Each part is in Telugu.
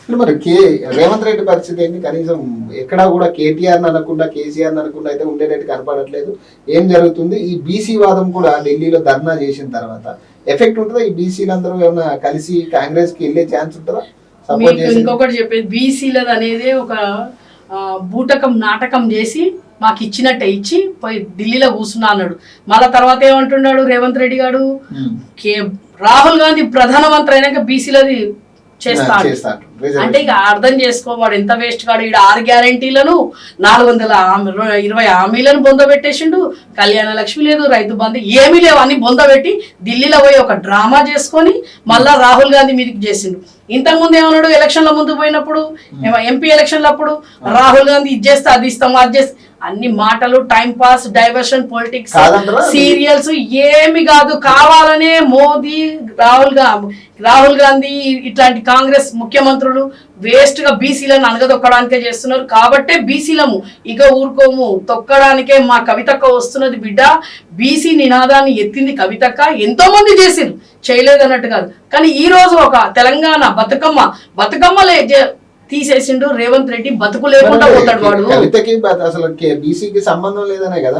మరి రేవంత్ రెడ్డి పరిస్థితి ఏంటి? కనీసం ఎక్కడా కూడా కేటీఆర్ అనకుండా కేసీఆర్ అనకుండా అయితే ఉండేటట్టు కనపడట్లేదు. ఏం జరుగుతుంది? ఈ బీసీ వాదం కూడా ఢిల్లీలో ధర్నా చేసిన తర్వాత ఎఫెక్ట్ ఉంటుందా? ఈ బీసీలందరూ ఏమైనా కలిసి కాంగ్రెస్ కి వెళ్ళే ఛాన్స్ ఉంటుందా? ఇంకొకటి చెప్పేది, బీసీలది అనేది ఒక బూటకం నాటకం చేసి మాకు ఇచ్చినట్టే ఇచ్చి పోయి ఢిల్లీలో కూర్చున్నా అన్నాడు. మళ్ళా తర్వాత ఏమంటున్నాడు రేవంత్ రెడ్డి గారు, రాహుల్ గాంధీ ప్రధానమంత్రి అయినాక బీసీలది చేస్తాడు అంటే ఇక అర్థం చేసుకోవాడు ఎంత వేస్ట్ కాడు. ఈడ 6 గ్యారంటీలను 420 హామీలను బొందబెట్టేసిండు. కళ్యాణ లక్ష్మి లేదు, రైతు బంధు ఏమీ లేవు, అన్ని బొందబెట్టి ఢిల్లీలో పోయి ఒక డ్రామా చేసుకొని మళ్ళా రాహుల్ గాంధీ మీదకి చేసిండు. ఇంతకుముందు ఏమన్నాడు, ఎలక్షన్ల ముందు పోయినప్పుడు ఎంపీ ఎలక్షన్ల అప్పుడు రాహుల్ గాంధీ ఇది చేస్తే అది ఇస్తాం అది చేస్తే అన్ని మాటలు, time pass, diversion politics, serials ఏమి కాదు. కావాలనే మోదీ, రాహుల్ గాంధీ ఇట్లాంటి కాంగ్రెస్ ముఖ్యమంత్రులు వేస్ట్ గా బీసీలను అనగదొక్కడానికే చేస్తున్నారు. కాబట్టే బీసీలము ఇక ఊరుకోము, తొక్కడానికే మా కవితక్క వస్తున్నది బిడ్డ. బీసీ నినాదాన్ని ఎత్తింది కవితక్క. ఎంతో మంది చేసిరు, చేయలేదన్నట్టు కాదు. కానీ ఈ రోజు ఒక తెలంగాణ బతుకమ్మలే తీసేసిండు రేవంత్ రెడ్డి. బతుకు లేకుండా పోతాడు వాడు. అసలు బీసీకి సంబంధం లేదనే కదా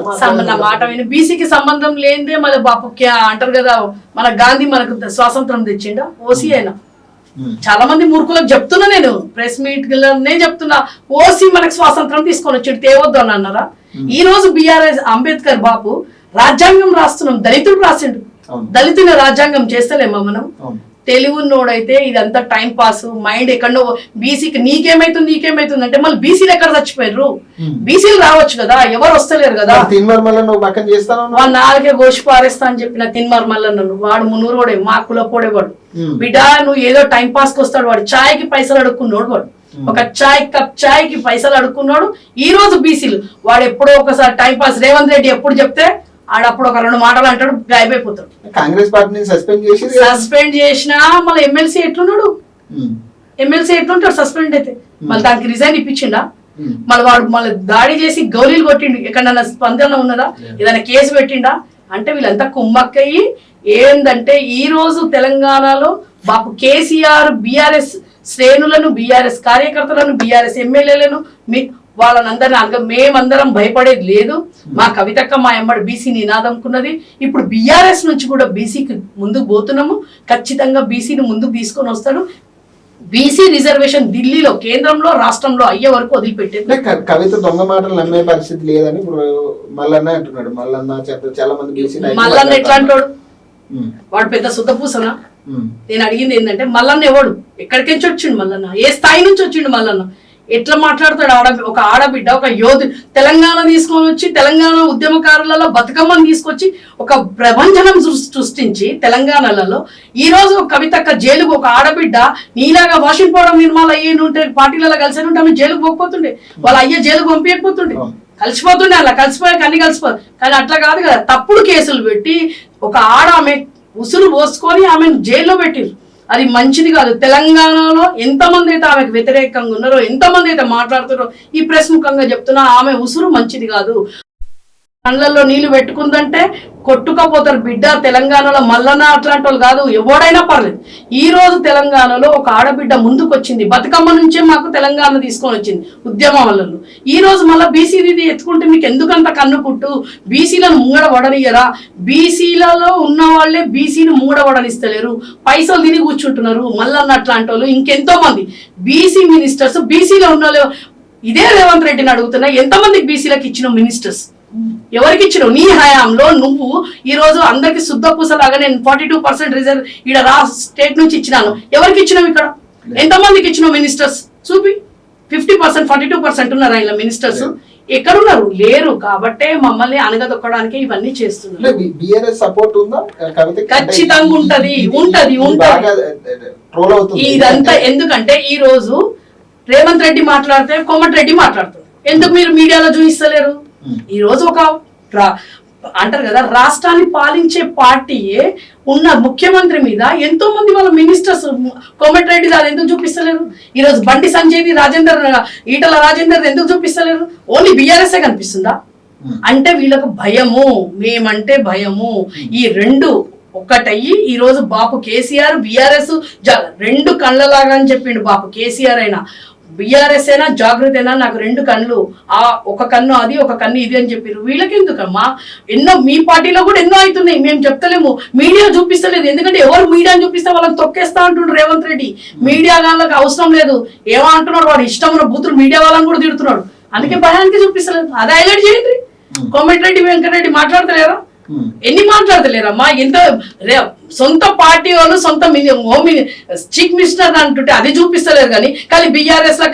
మాట విని. బీసీకి సంబంధం లేదే మళ్ళీ బాపు అంటారు కదా, మన గాంధీ మనకు స్వాతంత్రం తెచ్చిండా ఓసీ అయినా. చాలా మంది మూర్ఖులకు చెప్తున్నా, నేను ప్రెస్ మీట్ చెప్తున్నా, ఓసీ మనకు స్వాతంత్రం తీసుకొని వచ్చి తేవద్దు అని అన్నారా? ఈ రోజు బిఆర్ఎస్ అంబేద్కర్ బాపు రాజ్యాంగం రాస్తున్నాం, దళితుడు రాసిండు. దళితుల రాజ్యాంగం చేస్తలేమా మనం? తెలివినోడైతే ఇదంతా టైం పాస్, మైండ్ ఎక్కడో బీసీకి నీకేమైతుంది అంటే మళ్ళీ బీసీలు ఎక్కడ చచ్చిపోయారు? బీసీలు రావచ్చు కదా, ఎవరు వస్తలేరు కదా. వాడు 4 గోషి పారేస్తా అని చెప్పిన తిన్మర్ మల్లన్న, వాడు మున్నూరోడే, మా కులపోడేవాడు. బిడ్డ నువ్వు ఏదో టైం పాస్ కి వస్తాడు. వాడు ఛాయ్కి పైసలు అడుక్కున్నాడు. వాడు ఒక కప్ ఛాయ్కి పైసలు అడుక్కున్నాడు. ఈ రోజు బీసీలు వాడు ఎప్పుడో ఒకసారి టైం పాస్. రేవంత్ రెడ్డి ఎప్పుడు చెప్తే ఆడప్పుడు ఒక 2 మాటలు అంటాడు, గాయమైపోతాడు. కాంగ్రెస్ పార్టీని సస్పెండ్ చేసినా మళ్ళీ ఎమ్మెల్సీ ఎట్లున్నాడు? ఎమ్మెల్సీ ఎట్లుంటాడు సస్పెండ్ అయితే? మళ్ళీ దానికి రిజైన్ ఇప్పించిండా? మళ్ళీ దాడి చేసి గౌలీలు కొట్టిండు. ఎక్కడన్నా స్పందన ఉన్నదా? ఏదైనా కేసు పెట్టిండా? అంటే వీళ్ళంతా కుమ్మక్కయ్యి ఏందంటే ఈ రోజు తెలంగాణలో బాపు కేసీఆర్ బీఆర్ఎస్ శ్రేణులను, బీఆర్ఎస్ కార్యకర్తలను, బీఆర్ఎస్ ఎమ్మెల్యేలను వాళ్ళనందరినీ మేమందరం భయపడేది లేదు. మా కవితక్క మా ఎమ్మడి బీసీ నినాదంకున్నది. ఇప్పుడు బీఆర్ఎస్ నుంచి కూడా బీసీకి ముందుకు పోతున్నాము. ఖచ్చితంగా బీసీని ముందుకు తీసుకొని వస్తాడు. బీసీ రిజర్వేషన్ ఢిల్లీలో, కేంద్రంలో, రాష్ట్రంలో అయ్యే వరకు వదిలిపెట్టేది. కవిత దొంగ మాటలు నమ్మే పరిస్థితి లేదని ఇప్పుడు మల్లన్న అంటున్నాడు. చాలా మంది మల్లన్న ఎట్లా అంటాడు? వాడు పెద్ద సుద్దపూసనా? నేను అడిగింది ఏంటంటే మల్లన్న ఎవడు? ఎక్కడికించి వచ్చిండు మల్లన్న? ఏ స్థాయి నుంచి వచ్చిండు మల్లన్న? ఎట్లా మాట్లాడతాడు? ఒక ఆడబిడ్డ, ఒక యోధు తెలంగాణ తీసుకొని వచ్చి, తెలంగాణ ఉద్యమకారులలో బతుకమ్మను తీసుకొచ్చి ఒక ప్రపంచనం సృష్టించి తెలంగాణలలో ఈ రోజు ఒక కవితక్క జైలుకు, ఒక ఆడబిడ్డ నీలాగా వాషింగ్ పౌడర్ నిర్మాలు అయ్యి ఉంటే పార్టీలలో కలిసి ఉంటే ఆమె జైలుకు పోకపోతుండే, వాళ్ళ అయ్యే జైలుకు పంపించకపోతుండే, కలిసిపోతుండే. అలా కలిసిపోయాక అన్ని కలిసిపోదు. కానీ అట్లా కాదు కదా, తప్పుడు కేసులు పెట్టి ఒక ఆమె ఉసురు పోసుకొని ఆమెను జైల్లో పెట్టిరు. అది మంచిది కాదు. తెలంగాణలో ఎంతమంది అయితే ఆమెకు వ్యతిరేకంగా ఉన్నారో, ఎంతమంది అయితే మాట్లాడుతారో, ఈ ప్రెస్ ముఖంగా చెప్తున్నా, ఆమె ఉసురు మంచిది కాదు. కళ్ళల్లో నీళ్లు పెట్టుకుందంటే కొట్టుకపోతారు బిడ్డ. తెలంగాణలో మల్లన్న అట్లాంటి వాళ్ళు కాదు, ఎవడైనా పర్లేదు. ఈ రోజు తెలంగాణలో ఒక ఆడబిడ్డ ముందుకు వచ్చింది. బతుకమ్మ నుంచే మాకు తెలంగాణ తీసుకొని వచ్చింది ఉద్యమం వల్ల. ఈ రోజు మళ్ళీ బీసీది ఎత్తుకుంటే మీకు ఎందుకంత కన్నుకుట్టు? బీసీలను ముంగడవడనియరా? బీసీలలో ఉన్న వాళ్ళే బీసీని ముంగడవడనిస్తలేరు, పైసలు తిని కూర్చుంటున్నారు. మల్లన్న అట్లాంటి వాళ్ళు ఇంకెంతో మంది బీసీ మినిస్టర్స్, బీసీలో ఉన్న వాళ్ళు. ఇదే రేవంత్ రెడ్డిని అడుగుతున్నా, ఎంతమందికి బీసీలకు ఇచ్చిన మినిస్టర్స్? ఎవరికి ఇచ్చినావు? నీ హయాంలో నువ్వు ఈ రోజు అందరికి శుద్ధ పూసలాగా నేను 42% రిజర్వ్ ఈడ స్టేట్ నుంచి ఇచ్చినాను. ఎవరికి ఇచ్చినావు? ఇక్కడ ఎంతమందికి ఇచ్చినావు మినిస్టర్స్? చూపి. 50%, 42% ఉన్నారు ఆయన మినిస్టర్స్. ఎక్కడున్నారు? లేరు. కాబట్టే మమ్మల్ని అనగదొక్కడానికి ఇవన్నీ చేస్తున్నారు. ఖచ్చితంగా ఉంటది. ఇదంతా ఎందుకంటే ఈ రోజు రేవంత్ రెడ్డి మాట్లాడితే కోమటిరెడ్డి మాట్లాడుతారు. ఎందుకు మీరు మీడియాలో చూపిస్తలేరు? ఈ రోజు ఒక అంటారు కదా, రాష్ట్రాన్ని పాలించే పార్టీయే ఉన్న ముఖ్యమంత్రి మీద ఎంతో మంది వాళ్ళ మినిస్టర్స్, కోమటిరెడ్డి అది ఎందుకు చూపిస్తలేరు? ఈ రోజు బండి సంజయ్, ఈటల రాజేందర్ ఎందుకు చూపిస్తలేరు? ఓన్లీ బీఆర్ఎస్ఏ కనిపిస్తుందా? అంటే వీళ్ళకు భయము, మేమంటే భయము. ఈ రెండు ఒక్కటయ్యి ఈ రోజు బాపు కేసీఆర్ బీఆర్ఎస్ రెండు కళ్ళలాగా అని చెప్పిండు బాపు కేసీఆర్ అయినా బీఆర్ఎస్ అయినా జాగృతి అయినా నాకు రెండు కళ్ళు, ఆ ఒక కన్ను అది ఒక కన్ను ఇది అని చెప్పారు. వీళ్ళకి ఎందుకమ్మా? ఎన్నో మీ పార్టీలో కూడా ఎన్నో అవుతున్నాయి, మేము చెప్తలేము, మీడియా చూపిస్తలేదు. ఎందుకంటే ఎవరు మీడియాని చూపిస్తే వాళ్ళని తొక్కేస్తా అంటుండ్రు రేవంత్ రెడ్డి. మీడియా వాళ్ళకి అవసరం లేదు, ఏమంటున్నాడు వాడు ఇష్టం ఉన్న బూతులు మీడియా వాళ్ళని కూడా తిడుతున్నాడు, అందుకే భయానికి చూపిస్తలేదు. అది హైలైట్ చేయండి. కోమటిరెడ్డి వెంకటరెడ్డి మాట్లాడతలేరా? ఎన్ని మాట్లాడతలేరమ్మా? ఎంత సొంత పార్టీ వాళ్ళు సొంత హోమ్ చీఫ్ మినిస్టర్ అంటుంటే అది చూపిస్తలేరు కానీ బీఆర్ఎస్ లో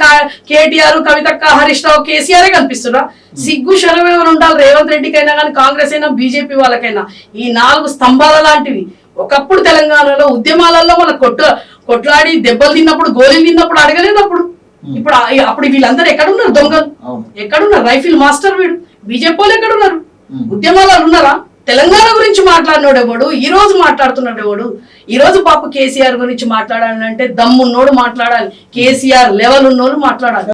కేటీఆర్, కవితక్క, హరీష్ రావు, కేసీఆర్ కనిపిస్తున్నా. సిగ్గు శరం ఏమైనా ఉండాలి రేవంత్ రెడ్డికైనా కానీ, కాంగ్రెస్ అయినా బీజేపీ వాళ్ళకైనా. ఈ 4 స్తంభాల లాంటివి ఒకప్పుడు తెలంగాణలో ఉద్యమాలలో మన కొట్లాడి దెబ్బలు తిన్నప్పుడు, గోళీలు తిన్నప్పుడు అడగలేదు. అప్పుడు వీళ్ళందరూ ఎక్కడున్నారు? దొంగలు ఎక్కడున్నారు? రైఫిల్ మాస్టర్ వీడు బీజేపీ వాళ్ళు ఎక్కడున్నారు? ఉద్యమాలు ఉన్నారా? తెలంగాణ గురించి మాట్లాడినోడు ఎవడు? ఈ రోజు మాట్లాడుతున్నాడు ఎవడు? ఈ రోజు పాప కేసీఆర్ గురించి మాట్లాడాలంటే దమ్మున్నోడు మాట్లాడాలి, కేసీఆర్ లెవెల్ ఉన్నోడు మాట్లాడాలి.